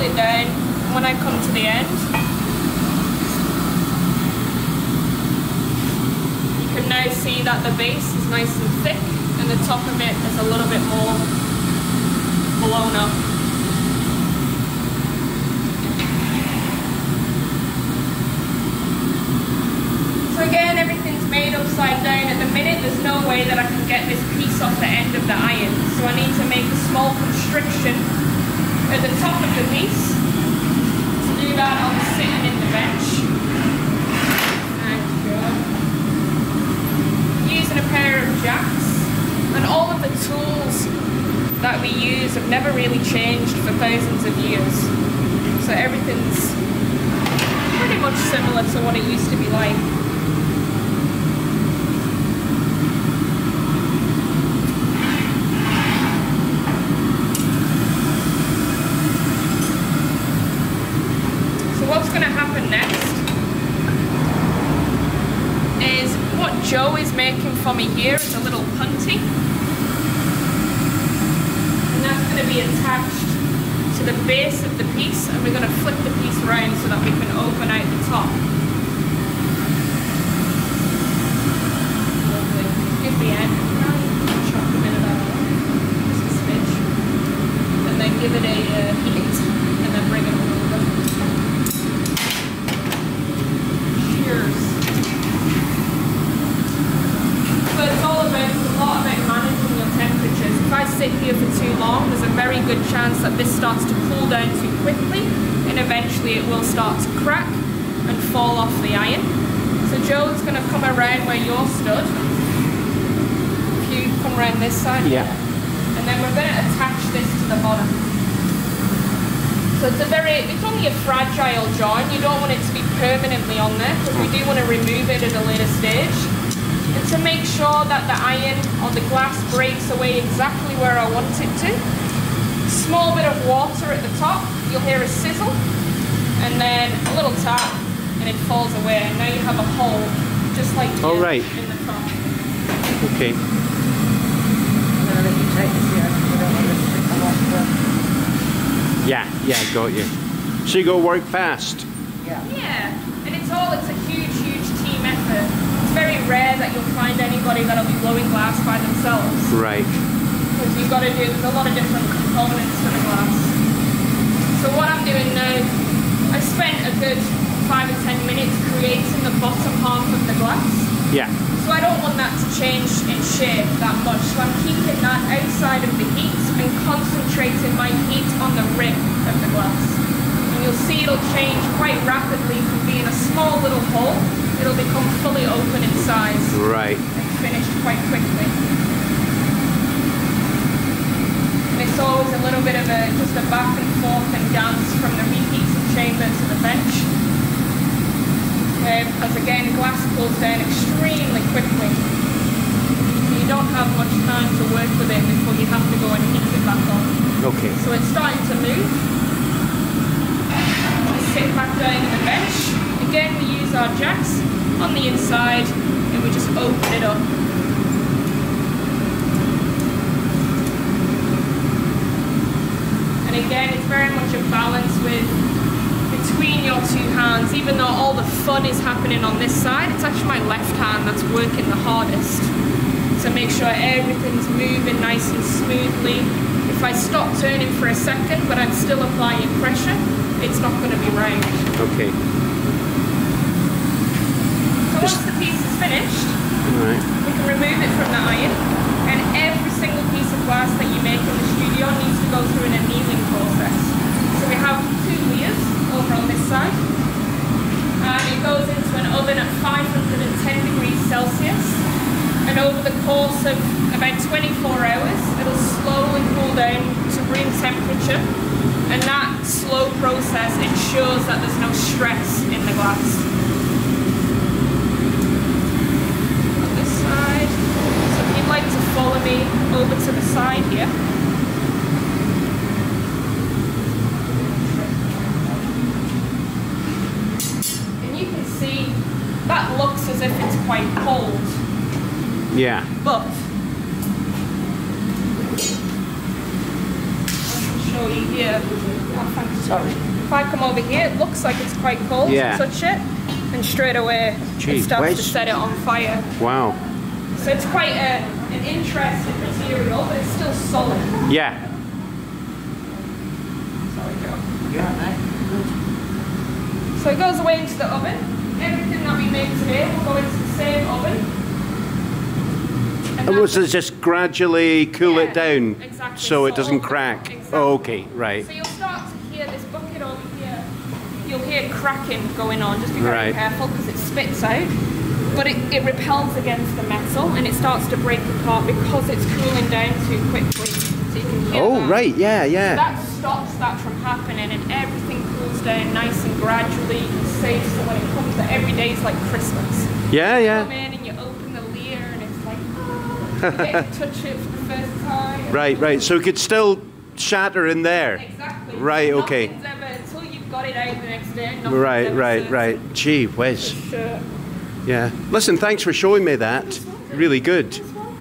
it down. When I come to the end, you can now see that the base is nice and thick and the top of it is a little bit more blown up. So again, everything's made upside down at the minute. There's no way that I can get this piece off the end of the iron. So I need to make a small constriction at the top of the piece. To do that, I'll be sitting in the bench. And using a pair of jacks. And all of the tools that we use have never really changed for thousands of years. So everything's pretty much similar to what it used to be like. What's going to happen next is what Joe is making for me here is a little punty, and that's going to be attached to the base of the piece, and we're going to flip the piece around so that we can open out the top. Lovely. Give the end, chop a bit of that off, just a smidge, and then give it a heat, and then bring it over. But it's all about, a lot about managing your temperatures. If I sit here for too long, there's a very good chance that this starts to cool down too quickly, and eventually it will start to crack and fall off the iron. So Joe's going to come around where you're stood. If you come around this side, yeah. And then we're going to attach this to the bottom. So it's only a fragile joint. You don't want it to be permanently on there because we do want to remove it at a later stage. And to make sure that the iron or the glass breaks away exactly where I want it to, small bit of water at the top, you'll hear a sizzle, and then a little tap, and it falls away. And now you have a hole, just like here in the top. Okay. I'm going to let you take this here. I don't want this to come off the... Yeah, got you. So you go work fast. Yeah. Yeah, and it's a huge, huge team effort. It's very rare that you'll find anybody that'll be blowing glass by themselves. Right. Because you've got to do, there's a lot of different components to the glass. So what I'm doing now, I spent a good 5 or 10 minutes creating the bottom half of the glass. Yeah. So I don't want that to change in shape that much. So I'm keeping that outside of the heat and concentrating my heat on the rim of the glass. And you'll see it'll change quite rapidly from being a small little hole, it'll become fully open in size. Right. And finished quite quickly. And it's always a little bit of just a back and forth and dance from the reheating chamber to the bench. Because again, glass cools down extremely quickly. You don't have much time to work with it before you have to go and heat it back on. Okay. So it's starting to move. I sit back down in the bench. Again, we use our jacks on the inside and we just open it up. And again, it's very much a balance between your two hands. Even though all the fun is happening on this side, it's actually my left hand that's working the hardest to make sure everything's moving nice and smoothly. If I stop turning for a second but I'm still applying pressure, it's not going to be round. Okay. So once the piece is finished, we can remove it from the iron, and every single piece of glass that you make in the studio needs to go through an annealing process. So we have 2 layers over on this side, and it goes into an oven at 510 degrees Celsius, and over the course of about 24 hours it'll slowly cool down to room temperature, and that slow process ensures that there's no stress in the glass. On this side, so if you'd like to follow me over to the side here. That looks as if it's quite cold. Yeah. But I'll show show you here. Oh, thanks. Sorry. If I come over here, it looks like it's quite cold to touch it, and straight away it starts to set it on fire. Wow. So it's quite an interesting material, but it's still solid. Yeah. Sorry, Joe. You're all right. So it goes away into the oven. Everything that we make today will go into the same oven. And so just gradually cool it down, exactly. so it doesn't crack. Exactly. Oh, okay, right. So you'll start to hear this bucket over here. You'll hear cracking going on. Just be very careful because it spits out. But it repels against the metal and it starts to break apart because it's cooling down too quickly. So you can hear that. Right, yeah. So that stops that from happening and everything cools down nice and gradually and safe. So when it comes to every day, it's like Christmas. Yeah. You come in and you open the layer and it's like, you get to touch it for the first time. Right. So it could still shatter in there. Exactly. Right, okay. Nothing's ever, until you've got it out the next day, nothing's ever Right. Gee whiz. Sure. Yeah. Listen, thanks for showing me that. Really good.